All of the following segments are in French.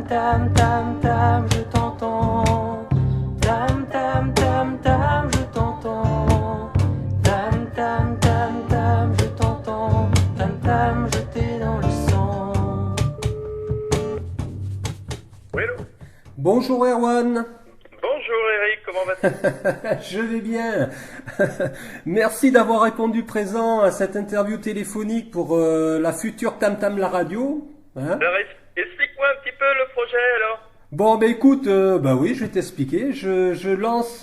tam tam tam, je t'entends. Tam tam tam tam, je t'entends. Tam tam tam tam, je t'entends. Tam tam, je t'ai dans le sang. Oui, allô. Bonjour Erwan. Bonjour Eric, comment vas-tu? Je vais bien. Merci d'avoir répondu présent à cette interview téléphonique pour la future Tam Tam la radio. Hein? Alors, explique-moi un petit peu le projet alors. Bon, ben écoute, bah oui, je vais t'expliquer. Je lance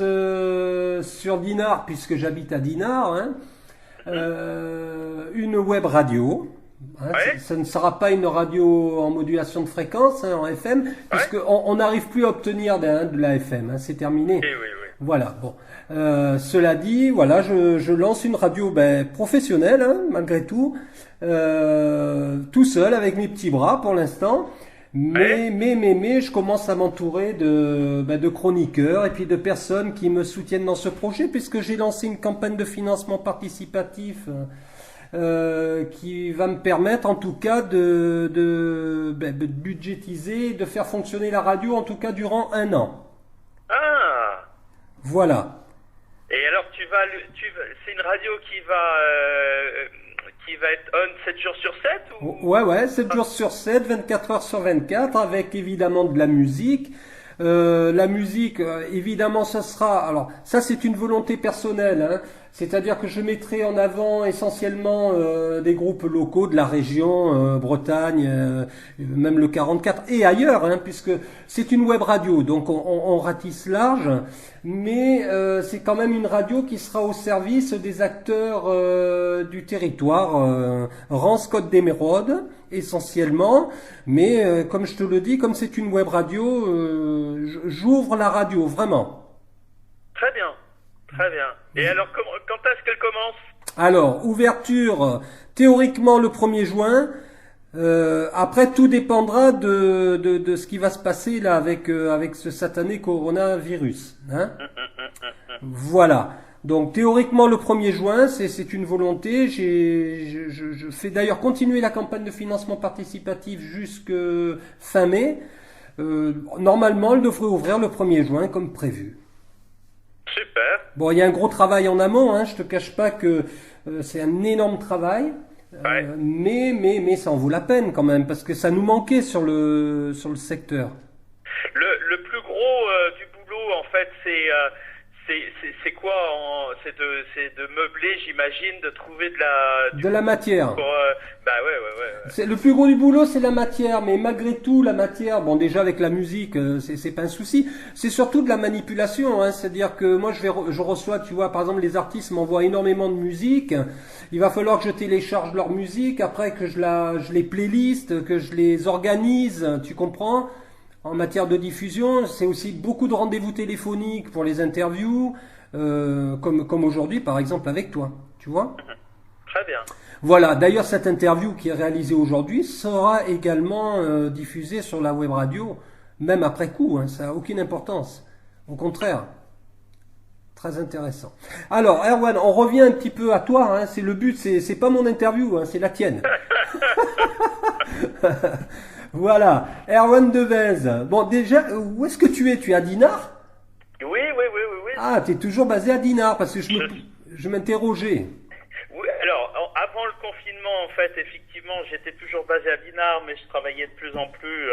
sur Dinard, puisque j'habite à Dinard, hein, une web radio. Hein, Ouais. ça ne sera pas une radio en modulation de fréquence, hein, en FM, puisqu'on n'arrive plus à obtenir de la FM. Hein, c'est terminé. Eh oui, oui. Voilà, bon. Cela dit, voilà, je lance une radio professionnelle, hein, malgré tout, tout seul avec mes petits bras pour l'instant. Mais, je commence à m'entourer de chroniqueurs et puis de personnes qui me soutiennent dans ce projet, puisque j'ai lancé une campagne de financement participatif qui va me permettre en tout cas de budgétiser, de faire fonctionner la radio en tout cas durant 1 an. Ah. Voilà. Et alors c'est une radio qui va être on 7 jours sur 7 ou? Ouais, 7 jours sur 7, 24 heures sur 24, avec évidemment de la musique. La musique, évidemment, ça sera... Alors, ça, c'est une volonté personnelle, hein. C'est-à-dire que je mettrai en avant essentiellement des groupes locaux de la région, Bretagne, même le 44, et ailleurs, hein, puisque c'est une web radio, donc on ratisse large, mais c'est quand même une radio qui sera au service des acteurs du territoire, Rance-Côte d'Émeraude, essentiellement, mais comme je te le dis, comme c'est une web radio, j'ouvre la radio, vraiment. Très bien, très bien. Et alors quand est-ce qu'elle commence? Alors, ouverture théoriquement le 1er juin. Après, tout dépendra de ce qui va se passer là avec ce satané coronavirus. Hein. Voilà. Donc théoriquement le 1er juin, c'est une volonté. Je fais d'ailleurs continuer la campagne de financement participatif jusque fin mai. Normalement, elle devrait ouvrir le 1er juin comme prévu. Super. Bon, il y a un gros travail en amont, hein, je te cache pas que c'est un énorme travail, Ouais. mais ça en vaut la peine quand même, parce que ça nous manquait sur le secteur. Le plus gros du boulot en fait c'est quoi c'est de meubler, j'imagine, de trouver De la matière. pour, ouais. Le plus gros du boulot, c'est la matière, mais malgré tout, la matière, bon, déjà avec la musique, c'est pas un souci. C'est surtout de la manipulation, hein, c'est-à-dire que moi, je reçois, tu vois, par exemple, les artistes m'envoient énormément de musique. Il va falloir que je télécharge leur musique, après que je les playlist, que je les organise, tu comprends? En matière de diffusion, c'est aussi beaucoup de rendez-vous téléphoniques pour les interviews, comme aujourd'hui, par exemple, avec toi, tu vois? Très bien. Voilà, d'ailleurs cette interview qui est réalisée aujourd'hui sera également diffusée sur la web radio, même après coup, hein, ça n'a aucune importance. Au contraire, très intéressant. Alors Erwan, on revient un petit peu à toi, hein, c'est le but, c'est pas mon interview, hein, c'est la tienne. Voilà, Erwan Devez. Bon déjà, où est-ce que tu es? Tu es à Dinard? Oui. Ah, tu es toujours basé à Dinard, parce que je m'interrogeais. Oui, alors, avant le confinement, en fait, effectivement, j'étais toujours basé à Dinard, mais je travaillais de plus en plus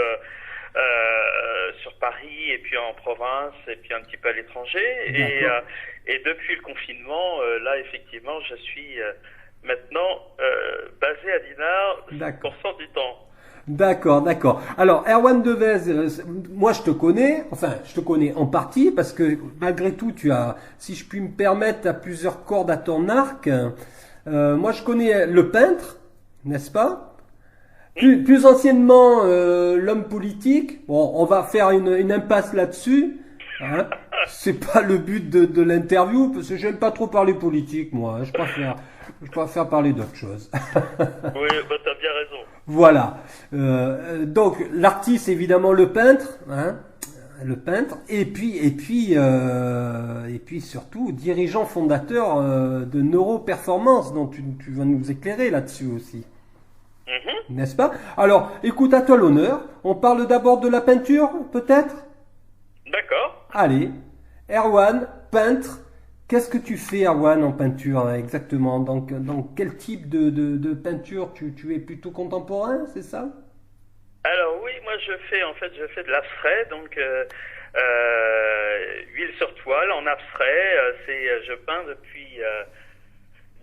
sur Paris, et puis en province, et puis un petit peu à l'étranger. Et depuis le confinement, là, effectivement, je suis maintenant basé à Dinard 100% du temps. D'accord. Alors, Erwan Devez, moi je te connais en partie, parce que malgré tout, tu as, si je puis me permettre, tu as plusieurs cordes à ton arc. Moi je connais le peintre, n'est-ce pas? Plus anciennement, l'homme politique. Bon, on va faire une impasse là-dessus. Hein. C'est pas le but de l'interview, parce que j'aime pas trop parler politique, moi. Hein. Je préfère parler d'autre chose. Oui, t'as bien raison. Voilà. Donc l'artiste évidemment le peintre, hein, et puis surtout dirigeant fondateur de Neuroperformance, dont tu vas nous éclairer là-dessus aussi. Mhm. n'est-ce pas? Alors, écoute, à toi l'honneur. On parle d'abord de la peinture, peut-être? D'accord. Allez, Erwan, peintre. Qu'est-ce que tu fais, Erwan, en peinture, hein, exactement? Dans quel type de peinture tu es plutôt contemporain, c'est ça? Alors oui, moi je fais de l'abstrait, donc huile sur toile en abstrait. Je peins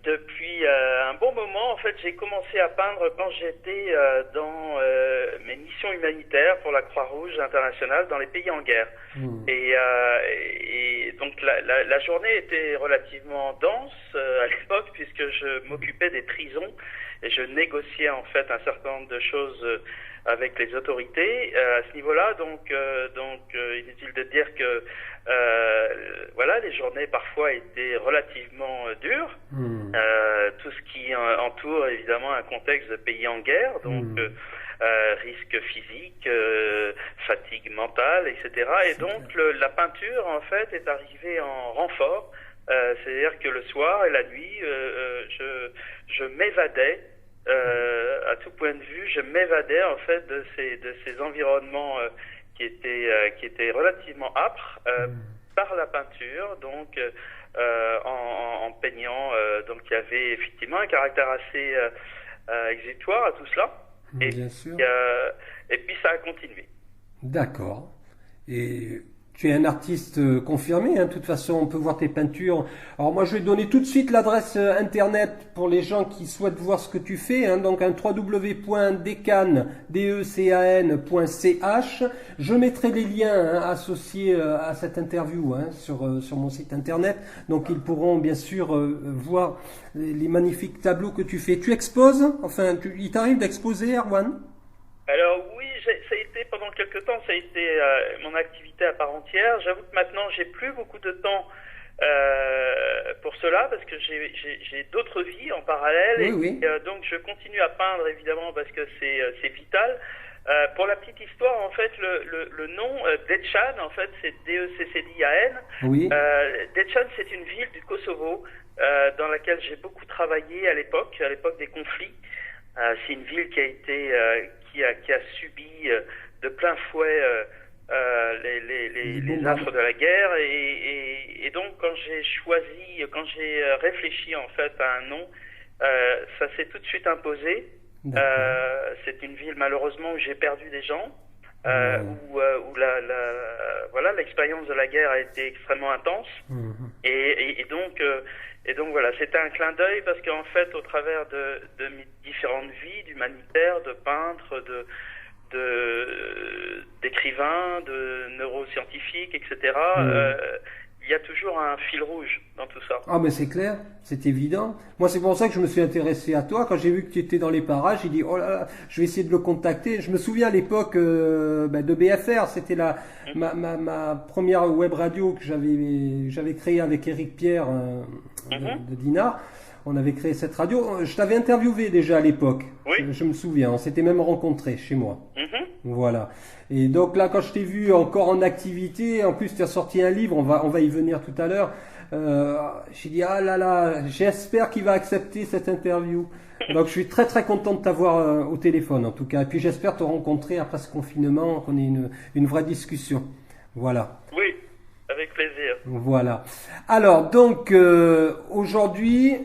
depuis un bon moment. En fait, j'ai commencé à peindre quand j'étais dans mes missions humanitaires pour la Croix-Rouge internationale dans les pays en guerre. Hmm. Et donc la journée était relativement dense à l'époque puisque je m'occupais des prisons et je négociais en fait un certain nombre de choses avec les autorités à ce niveau-là. Donc inutile de dire que voilà, les journées parfois étaient relativement dures. Hmm. Tout ce qui entoure évidemment un contexte de pays en guerre, donc risque physique, fatigue mentale, etc. Et donc la peinture en fait est arrivée en renfort. C'est-à-dire que le soir et la nuit, je m'évadais. À tout point de vue, je m'évadais en fait de ces environnements qui étaient relativement âpres par la peinture, donc en peignant. Donc il y avait effectivement un caractère assez exutoire à tout cela. Et, Bien sûr. et puis ça a continué. D'accord. Et tu es un artiste confirmé, hein. De toute façon, on peut voir tes peintures. Alors moi, je vais donner tout de suite l'adresse internet pour les gens qui souhaitent voir ce que tu fais, hein. Donc un www.decan.ch. Je mettrai les liens, hein, associés à cette interview, hein, sur mon site internet. Donc ils pourront bien sûr voir les magnifiques tableaux que tu fais. Tu exposes? Enfin, il t'arrive d'exposer, Erwan? Alors oui, ça a été pendant quelque temps, ça a été mon activité à part entière. J'avoue que maintenant j'ai plus beaucoup de temps pour cela parce que j'ai d'autres vies en parallèle Oui, oui. donc je continue à peindre évidemment parce que c'est vital. Pour la petite histoire, en fait, le nom Deccan, en fait, c'est Decccan. Oui. Deccan, c'est une ville du Kosovo dans laquelle j'ai beaucoup travaillé à l'époque des conflits. C'est une ville qui a été qui a subi de plein fouet les affres de la guerre et donc quand j'ai réfléchi en fait à un nom, ça s'est tout de suite imposé. C'est une ville malheureusement où j'ai perdu des gens, où voilà, l'expérience de la guerre a été extrêmement intense. Et donc voilà, c'était un clin d'œil parce qu'en fait, au travers de mes différentes vies, d'humanitaire, de peintre, d'écrivain, de neuroscientifique, etc., il y a toujours un fil rouge dans tout ça. Ah, mais c'est clair, c'est évident. Moi, c'est pour ça que je me suis intéressé à toi. Quand j'ai vu que tu étais dans les parages, j'ai dit, oh là là, je vais essayer de le contacter. Je me souviens à l'époque de BFR, c'était ma première web radio que j'avais créée avec Eric Pierre de Dinard. On avait créé cette radio. Je t'avais interviewé déjà à l'époque. Oui. Je me souviens. On s'était même rencontrés chez moi. Mhm. Voilà. Et donc là, quand je t'ai vu encore en activité, en plus tu as sorti un livre, on va y venir tout à l'heure. J'ai dit, ah là là, j'espère qu'il va accepter cette interview. Donc je suis très très content de t'avoir au téléphone en tout cas. Et puis j'espère te rencontrer après ce confinement, qu'on ait une vraie discussion. Voilà. Oui, avec plaisir. Voilà. Alors donc aujourd'hui,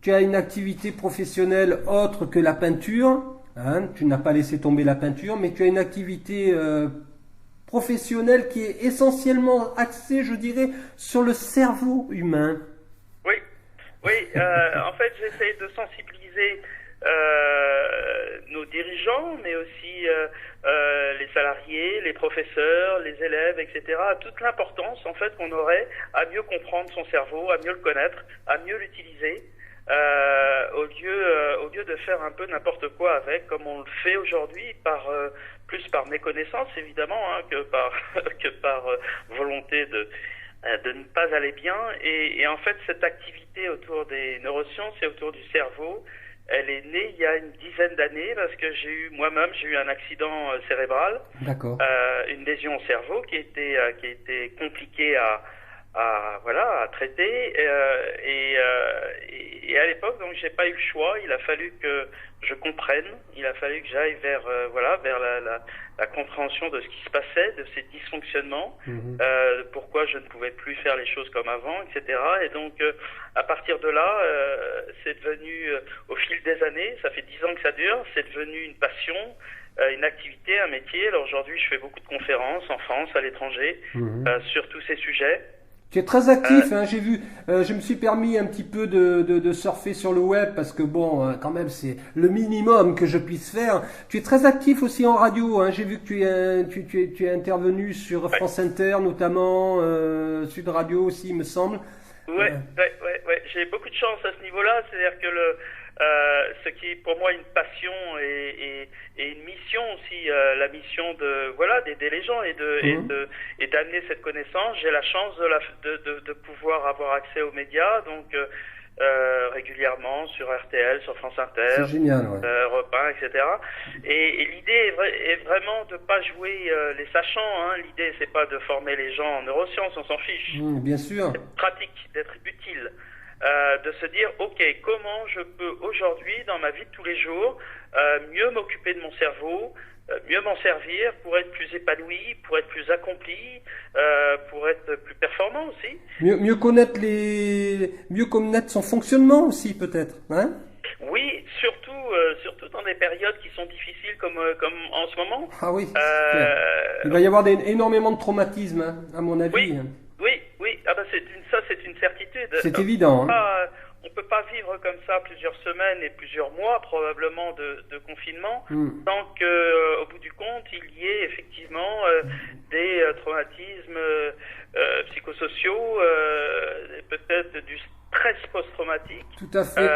tu as une activité professionnelle autre que la peinture. Hein, tu n'as pas laissé tomber la peinture, mais tu as une activité professionnelle qui est essentiellement axée, je dirais, sur le cerveau humain. Oui, en fait, j'essaie de sensibiliser nos dirigeants, mais aussi les salariés, les professeurs, les élèves, etc., à toute l'importance en fait qu'on aurait à mieux comprendre son cerveau, à mieux le connaître, à mieux l'utiliser. Au lieu de faire un peu n'importe quoi avec, comme on le fait aujourd'hui, plus par méconnaissance évidemment, hein, que par volonté de ne pas aller bien. Et en fait, cette activité autour des neurosciences et autour du cerveau, elle est née il y a une dizaine d'années parce que j'ai eu un accident cérébral, D'accord. une lésion au cerveau qui a été compliquée voilà, à traiter. Et à l'époque, donc, j'ai pas eu le choix. Il a fallu que je comprenne. Il a fallu que j'aille vers, vers la compréhension de ce qui se passait, de ces dysfonctionnements, pourquoi je ne pouvais plus faire les choses comme avant, etc. Et donc, à partir de là, c'est devenu, au fil des années, ça fait 10 ans que ça dure, c'est devenu une passion, une activité, un métier. Alors aujourd'hui, je fais beaucoup de conférences en France, à l'étranger, sur tous ces sujets. Tu es très actif, hein, j'ai vu. Je me suis permis un petit peu de surfer sur le web parce que bon, quand même, c'est le minimum que je puisse faire. Tu es très actif aussi en radio. Hein, j'ai vu que tu es intervenu sur France Inter, notamment Sud Radio aussi, il me semble. Ouais. J'ai beaucoup de chance à ce niveau-là. C'est-à-dire que ce qui est pour moi une passion et une mission aussi, la mission d'aider les gens et d'amener cette connaissance. J'ai la chance de pouvoir avoir accès aux médias, donc régulièrement sur RTL, sur France Inter, c'est génial, ouais. Europe 1, etc. Et l'idée est vraiment de pas jouer les sachants. Hein. L'idée c'est pas de former les gens en neurosciences, on s'en fiche. Bien sûr. D'être pratique, d'être utile. De se dire, ok, comment je peux aujourd'hui, dans ma vie de tous les jours, mieux m'occuper de mon cerveau, mieux m'en servir pour être plus épanoui, pour être plus accompli, pour être plus performant aussi. Mieux connaître son fonctionnement aussi, peut-être, hein? Oui, surtout dans des périodes qui sont difficiles comme en ce moment. Ah oui. Il va y avoir énormément de traumatismes, hein, à mon avis. Oui. Ah ben c'est une certitude. C'est évident. On peut pas vivre comme ça plusieurs semaines et plusieurs mois probablement de confinement tant que au bout du compte il y ait effectivement des traumatismes psychosociaux, peut-être du stress post-traumatique. Tout à fait.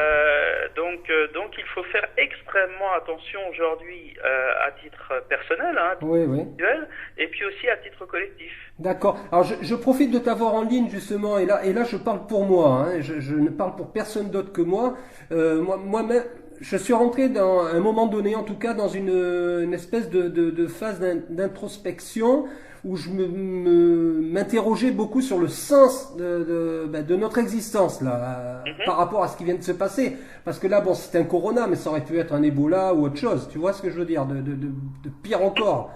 Donc il faut faire extrêmement attention aujourd'hui à titre personnel, individuel, et puis aussi à titre collectif. D'accord. Alors je profite de t'avoir en ligne justement, et là je parle pour moi, hein, je ne parle pour personne d'autre que moi. Moi-même, je suis rentré dans un moment donné, en tout cas, dans une espèce de phase d'introspection où je m'interrogeais beaucoup sur le sens de notre existence là, par rapport à ce qui vient de se passer. Parce que là, bon, c'était un corona, mais ça aurait pu être un Ebola ou autre chose. Tu vois ce que je veux dire, de pire encore.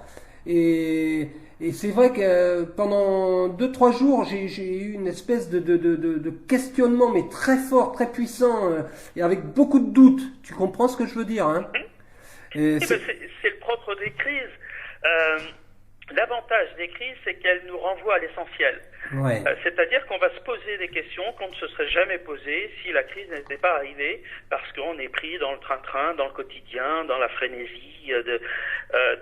Et c'est vrai que pendant 2-3 jours, j'ai eu une espèce de questionnement, mais très fort, très puissant, et avec beaucoup de doutes. Tu comprends ce que je veux dire, hein? C'est le propre des crises. L'avantage des crises, c'est qu'elles nous renvoient à l'essentiel. Ouais. C'est-à-dire qu'on va se poser des questions qu'on ne se serait jamais posées si la crise n'était pas arrivée, parce qu'on est pris dans le train-train, dans le quotidien, dans la frénésie.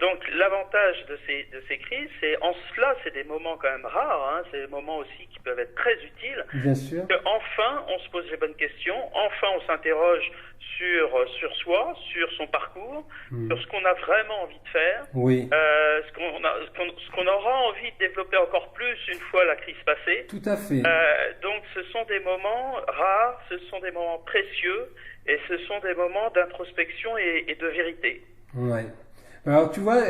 Donc l'avantage de ces crises, c'est en cela, c'est des moments quand même rares, hein, c'est des moments aussi qui peuvent être très utiles. Bien sûr. Enfin, on se pose les bonnes questions, enfin on s'interroge sur soi, sur son parcours, sur ce qu'on a vraiment envie de faire, ce qu'on aura envie de développer encore plus une fois la crise passée. Tout à fait. Donc ce sont des moments rares, ce sont des moments précieux, et ce sont des moments d'introspection et de vérité. Ouais. Alors tu vois,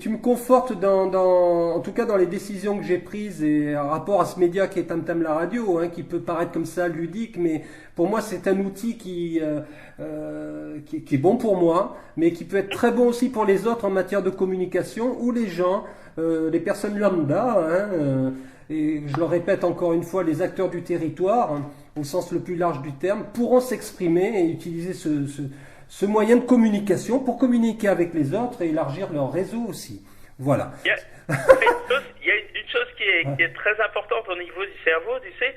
tu me confortes en tout cas dans les décisions que j'ai prises et en rapport à ce média qui est Tam Tam la radio, hein, qui peut paraître comme ça ludique, mais pour moi c'est un outil qui est bon pour moi, mais qui peut être très bon aussi pour les autres en matière de communication, où les gens, les personnes lambda, et je le répète encore une fois, les acteurs du territoire, hein, au sens le plus large du terme, pourront s'exprimer et utiliser ce moyen de communication pour communiquer avec les autres et élargir leur réseau aussi. Voilà. Il y a une chose qui est très importante au niveau du cerveau, tu sais,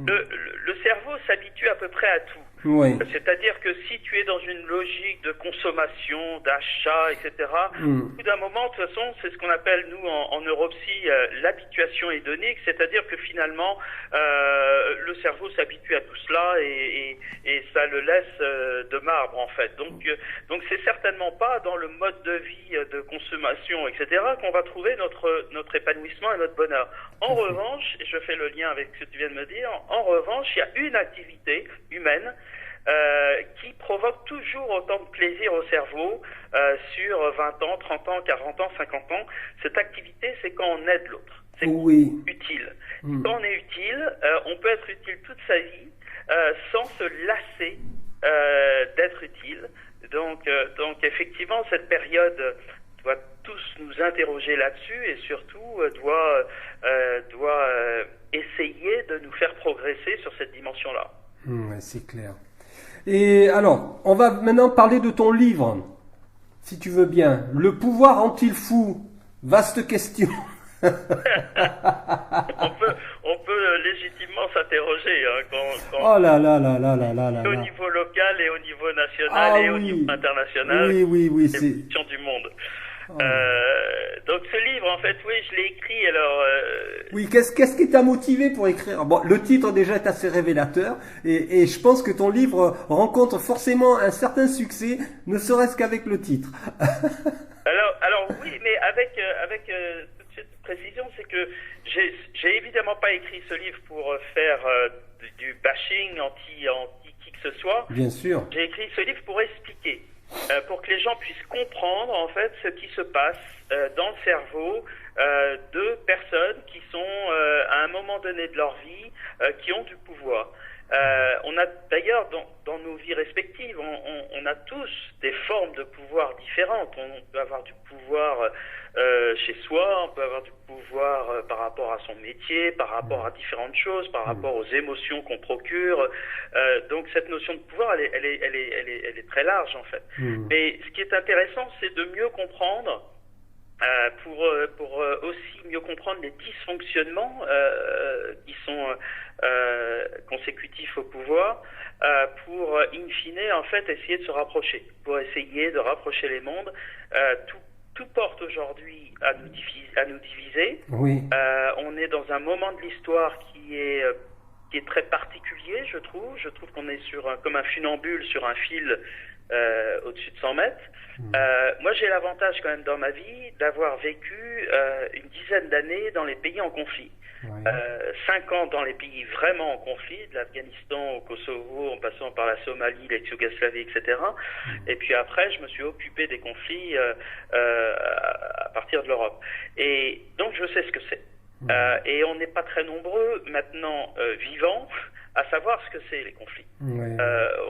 le cerveau s'habitue à peu près à tout. Oui. C'est-à-dire que si tu es dans une logique de consommation, d'achat, etc., au bout d'un moment, de toute façon, c'est ce qu'on appelle, nous, en neuropsy, l'habituation hédonique, c'est-à-dire que finalement, le cerveau s'habitue à tout cela et ça le laisse de marbre, en fait. Donc c'est certainement pas dans le mode de vie de consommation, etc., qu'on va trouver notre épanouissement et notre bonheur. En revanche, et je fais le lien avec ce que tu viens de me dire, en revanche, il y a une activité humaine qui provoque toujours autant de plaisir au cerveau sur 20 ans, 30 ans, 40 ans, 50 ans. Cette activité, c'est quand on aide l'autre. C'est Oui. utile. Mm. Quand on est utile, on peut être utile toute sa vie sans se lasser d'être utile. Donc effectivement, cette période doit tous nous interroger là-dessus et surtout doit essayer de nous faire progresser sur cette dimension-là. Ouais, c'est clair. Et alors, on va maintenant parler de ton livre, si tu veux bien. Le pouvoir rend-il fou? Vaste question. On peut légitimement s'interroger Oh là là là là là là là au là. niveau local et au niveau national Ah et au oui. niveau international, Oui, c'est... l'évolution du monde. Oh. Donc ce livre, en fait, oui, je l'ai écrit. Alors, Oui, qu'est-ce qui t'a motivé pour écrire? Bon, le titre déjà est assez révélateur et je pense que ton livre rencontre forcément un certain succès, ne serait-ce qu'avec le titre. alors oui, mais avec toute cette précision, c'est que j'ai évidemment pas écrit ce livre pour faire du bashing anti qui que ce soit. Bien sûr. J'ai écrit ce livre pour expliquer, pour que les gens puissent comprendre en fait ce qui se passe dans le cerveau de personnes qui sont à un moment donné de leur vie qui ont du pouvoir. On a d'ailleurs dans nos vies respectives, on a tous des formes de pouvoir différentes. On peut avoir du pouvoir chez soi, on peut avoir du pouvoir par rapport à son métier, par rapport à différentes choses, par rapport aux émotions qu'on procure. Donc cette notion de pouvoir, elle est très large en fait. Mais ce qui est intéressant, c'est de mieux comprendre. Pour aussi mieux comprendre les dysfonctionnements qui sont consécutifs au pouvoir, pour in fine en fait essayer de se rapprocher, pour essayer de rapprocher les mondes. Tout porte aujourd'hui à nous diviser. Oui. On est dans un moment de l'histoire qui est très particulier, je trouve. Je trouve qu'on est comme un funambule sur un fil au-dessus de 100 mètres. Moi, j'ai l'avantage quand même dans ma vie d'avoir vécu une dizaine d'années dans les pays en conflit. Ouais. 5 ans dans les pays vraiment en conflit, de l'Afghanistan au Kosovo, en passant par la Somalie, l'ex-Yougoslavie, etc. Et puis après, je me suis occupé des conflits à partir de l'Europe. Et donc, je sais ce que c'est. Et on n'est pas très nombreux maintenant vivants à savoir ce que c'est les conflits. Ouais.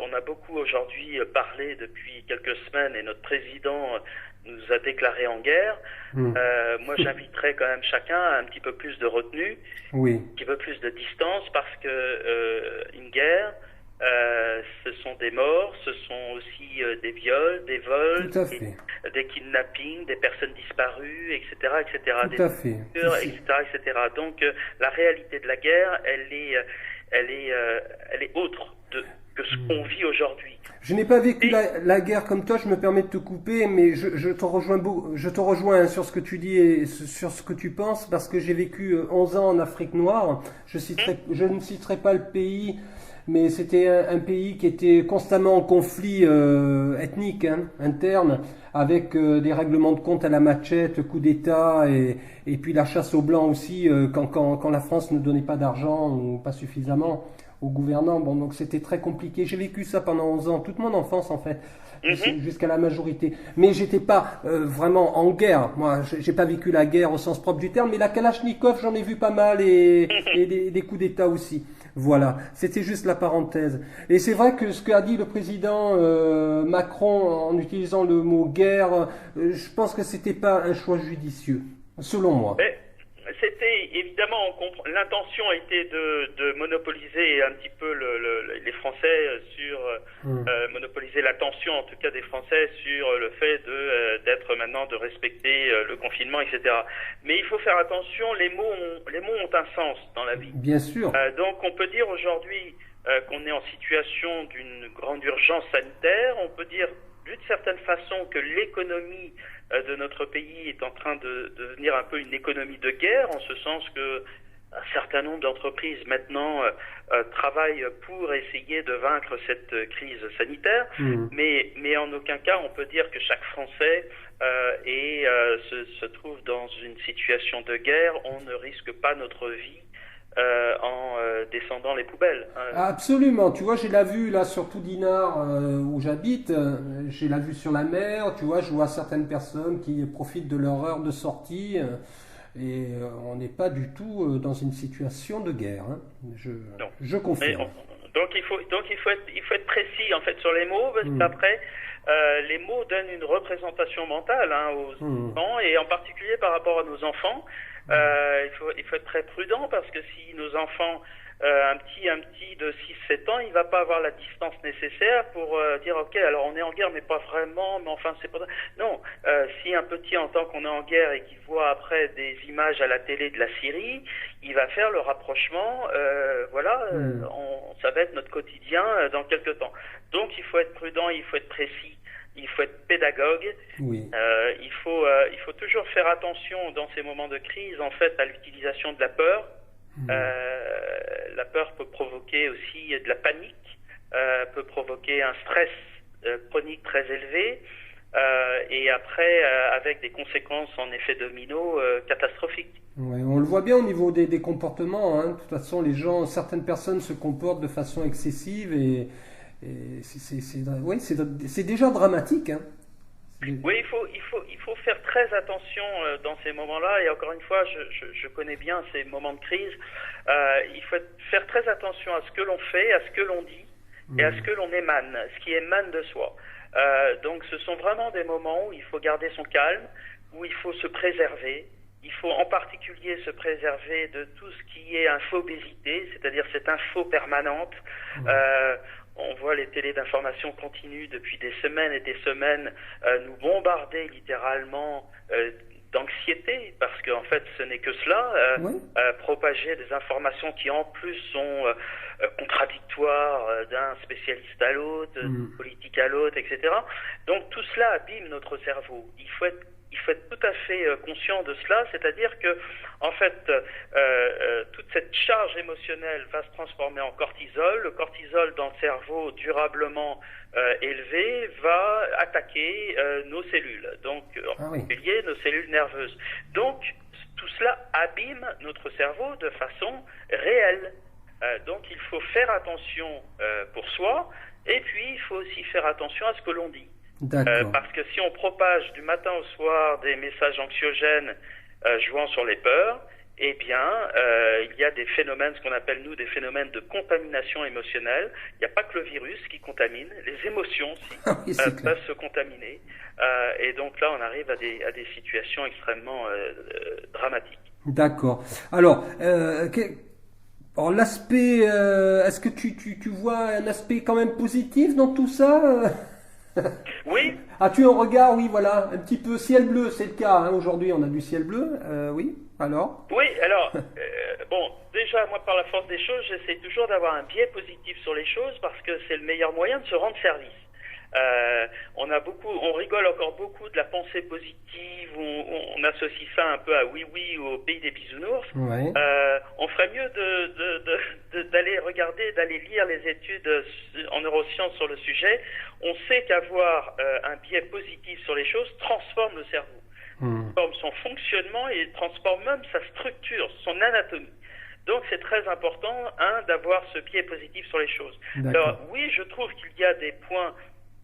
On a beaucoup aujourd'hui parlé depuis quelques semaines et notre président nous a déclaré en guerre. Moi, j'inviterais quand même chacun à un petit peu plus de retenue, Oui. un petit peu plus de distance, parce que une guerre, ce sont des morts, ce sont aussi des viols, des vols, Tout à fait. des kidnappings, des personnes disparues, etc., etc., Tout des à fait. tortures, etc., etc. Donc, la réalité de la guerre, elle est autre que ce qu'on vit aujourd'hui. Je n'ai pas vécu la guerre comme toi, je me permets de te couper, mais je te rejoins sur ce que tu dis et sur ce que tu penses, parce que j'ai vécu 11 ans en Afrique noire. Je ne citerai pas le pays, mais c'était un pays qui était constamment en conflit ethnique, interne, avec des règlements de compte à la machette, coup d'État, et puis la chasse aux blancs aussi, quand la France ne donnait pas d'argent ou pas suffisamment aux gouvernants. Bon, donc c'était très compliqué. J'ai vécu ça pendant 11 ans, toute mon enfance en fait, jusqu'à la majorité. Mais j'étais pas vraiment en guerre. Moi, j'ai pas vécu la guerre au sens propre du terme, mais la Kalachnikov, j'en ai vu pas mal et des coups d'État aussi. Voilà, c'était juste la parenthèse. Et c'est vrai que ce qu'a dit le président Macron en utilisant le mot guerre, je pense que c'était pas un choix judicieux, selon moi. Mais c'était évidemment, l'intention était de monopoliser un petit peu les Français sur monopoliser l'attention en tout cas des Français sur le fait d'être maintenant de respecter le confinement, etc. Mais il faut faire attention, les mots ont un sens dans la vie. Bien sûr. Donc on peut dire aujourd'hui qu'on est en situation d'une grande urgence sanitaire. On peut dire d'une certaine façon que l'économie de notre pays est en train de devenir un peu une économie de guerre, en ce sens que un certain nombre d'entreprises maintenant travaillent pour essayer de vaincre cette crise sanitaire, mais en aucun cas on peut dire que chaque Français se trouve dans une situation de guerre. On ne risque pas notre vie en descendant les poubelles. Absolument, tu vois, j'ai la vue là sur Toudinard où j'habite, j'ai la vue sur la mer, tu vois, je vois certaines personnes qui profitent de leur heure de sortie Et on n'est pas du tout dans une situation de guerre. Hein. Non. Je confirme. Donc il faut être précis en fait sur les mots, parce qu'après les mots donnent une représentation mentale aux enfants, et en particulier par rapport à nos enfants. Il faut être très prudent, parce que si nos enfants, un petit de 6-7 ans, il va pas avoir la distance nécessaire pour dire ok, alors on est en guerre mais pas vraiment, mais enfin c'est pas... Non, si un petit entend qu'on est en guerre et qu'il voit après des images à la télé de la Syrie, il va faire le rapprochement, ça va être notre quotidien dans quelques temps. Donc il faut être prudent, il faut être précis. Il faut être pédagogue. Oui. Il faut toujours faire attention dans ces moments de crise, en fait, à l'utilisation de la peur. La peur peut provoquer aussi de la panique, peut provoquer un stress chronique très élevé, et après avec des conséquences en effet domino catastrophiques. Ouais, on le voit bien au niveau des comportements. Hein. De toute façon, certaines personnes se comportent de façon excessive et c'est déjà dramatique. Hein. Oui, il faut faire très attention dans ces moments-là. Et encore une fois, je connais bien ces moments de crise. Il faut faire très attention à ce que l'on fait, à ce que l'on dit et à ce que l'on émane, ce qui émane de soi. Donc ce sont vraiment des moments où il faut garder son calme, où il faut se préserver. Il faut en particulier se préserver de tout ce qui est infobésité, c'est-à-dire cette info permanente. On voit les télés d'information continues depuis des semaines et des semaines nous bombarder littéralement d'anxiété, parce qu'en fait ce n'est que cela, propager des informations qui en plus sont contradictoires d'un spécialiste à l'autre, politique à l'autre, etc. Donc tout cela abîme notre cerveau. Il faut être tout à fait conscient de cela, c'est-à-dire que, en fait, toute cette charge émotionnelle va se transformer en cortisol. Le cortisol dans le cerveau durablement élevé va attaquer nos cellules, donc en particulier nos cellules nerveuses. Donc, tout cela abîme notre cerveau de façon réelle. Donc, il faut faire attention pour soi, et puis il faut aussi faire attention à ce que l'on dit. Parce que si on propage du matin au soir des messages anxiogènes jouant sur les peurs, eh bien, il y a des phénomènes, ce qu'on appelle nous des phénomènes de contamination émotionnelle. Il n'y a pas que le virus qui contamine, les émotions aussi peuvent se contaminer. Et donc là, on arrive à des situations extrêmement dramatiques. D'accord. Alors, l'aspect, est-ce que tu vois un aspect quand même positif dans tout ça? Oui. As-tu un regard, oui, voilà, un petit peu ciel bleu, c'est le cas, hein, aujourd'hui on a du ciel bleu, oui, alors? Oui, alors, bon, déjà, moi par la force des choses, j'essaie toujours d'avoir un biais positif sur les choses, parce que c'est le meilleur moyen de se rendre service. On rigole encore beaucoup de la pensée positive, on associe ça un peu à oui ou au pays des bisounours. Ouais. On ferait mieux d'aller regarder, d'aller lire les études en neurosciences sur le sujet. On sait qu'avoir un biais positif sur les choses transforme le cerveau, transforme son fonctionnement et transforme même sa structure, son anatomie. Donc c'est très important, d'avoir ce biais positif sur les choses. Alors oui, je trouve qu'il y a des points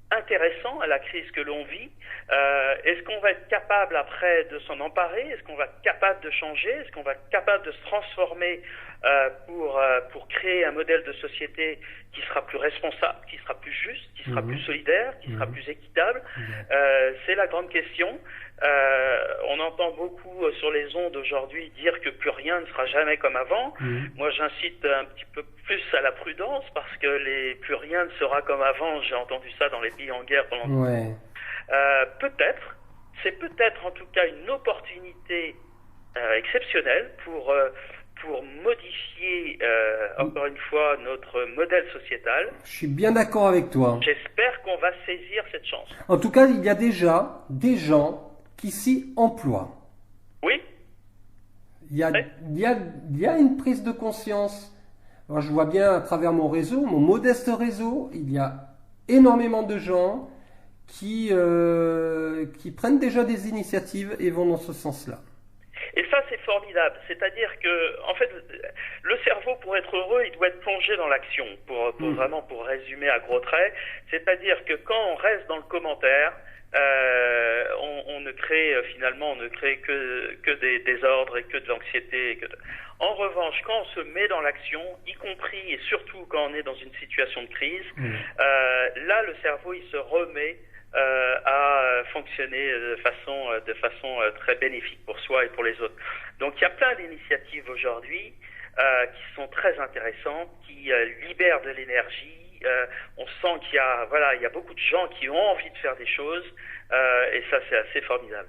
intéressant à la crise que l'on vit. Est-ce qu'on va être capable après de s'en emparer? Est-ce qu'on va être capable de changer? Est-ce qu'on va être capable de se transformer pour créer un modèle de société qui sera plus responsable, qui sera plus juste, qui sera plus solidaire, qui sera plus équitable? C'est la grande question. On entend beaucoup sur les ondes aujourd'hui dire que plus rien ne sera jamais comme avant. Moi, j'incite un petit peu plus à la prudence, parce que plus rien ne sera comme avant. J'ai entendu ça dans les pays en guerre pendant longtemps. C'est peut-être en tout cas une opportunité exceptionnelle pour modifier encore une fois notre modèle sociétal. Je suis bien d'accord avec toi. J'espère qu'on va saisir cette chance. En tout cas, il y a déjà des gens qui s'y emploient. Oui. Il y a une prise de conscience. Alors, je vois bien à travers mon réseau, mon modeste réseau, il y a énormément de gens qui prennent déjà des initiatives et vont dans ce sens-là. Et ça, c'est formidable. C'est-à-dire que, en fait, le cerveau, pour être heureux, il doit être plongé dans l'action, pour résumer à gros traits. C'est-à-dire que quand on reste dans le commentaire, on ne crée finalement, on ne crée que des désordres et que de l'anxiété. En revanche, quand on se met dans l'action, y compris et surtout quand on est dans une situation de crise, là le cerveau il se remet à fonctionner de façon très bénéfique pour soi et pour les autres. Donc il y a plein d'initiatives aujourd'hui qui sont très intéressantes, qui libèrent de l'énergie. On sent qu'il y a beaucoup de gens qui ont envie de faire des choses et ça c'est assez formidable.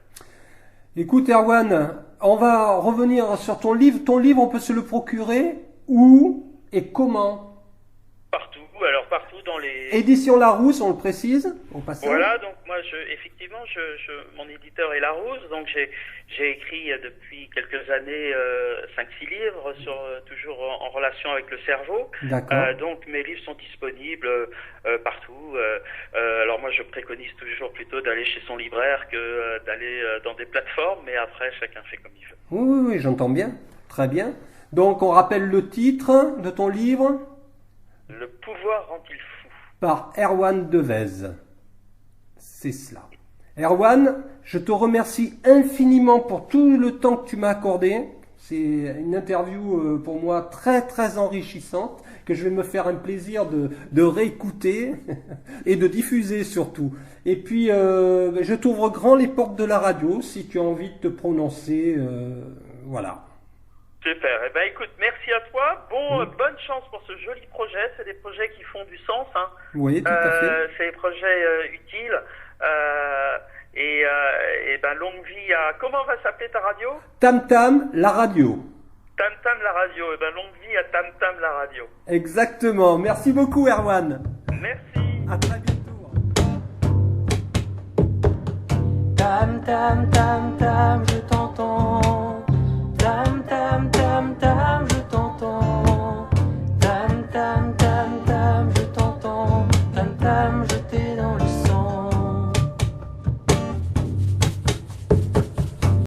Écoute Erwan, on va revenir sur ton livre. Ton livre, on peut se le procurer où et comment? Partout, alors partout dans les... Édition Larousse, on le précise, au passage. Voilà, donc moi, effectivement, mon éditeur est Larousse, donc j'ai écrit depuis quelques années 5-6 livres, toujours en relation avec le cerveau. D'accord. Donc mes livres sont disponibles partout. Alors moi, je préconise toujours plutôt d'aller chez son libraire que d'aller dans des plateformes, mais après, chacun fait comme il veut. Oui, j'entends bien. Très bien. Donc, on rappelle le titre de ton livre. Le pouvoir rend-il fou? Par Erwan Devez. C'est cela. Erwan, je te remercie infiniment pour tout le temps que tu m'as accordé. C'est une interview pour moi très très enrichissante que je vais me faire un plaisir de réécouter et de diffuser surtout. Et puis, je t'ouvre grand les portes de la radio si tu as envie de te prononcer. Voilà. Super. Eh ben, écoute, merci à toi. Bonne chance pour ce joli projet. C'est des projets qui font du sens. Hein. Oui, tout à fait. C'est des projets utiles. Et ben, longue vie à... Comment va s'appeler ta radio? Tam Tam, la radio. Tam Tam, la radio. Eh ben, longue vie à Tam Tam, la radio. Exactement. Merci beaucoup, Erwan. Merci. À très bientôt. Tam tam tam tam, je t'entends. Tam tam tam tam, je t'entends. Tam tam tam tam, je t'entends. Tam tam, je t'ai dans les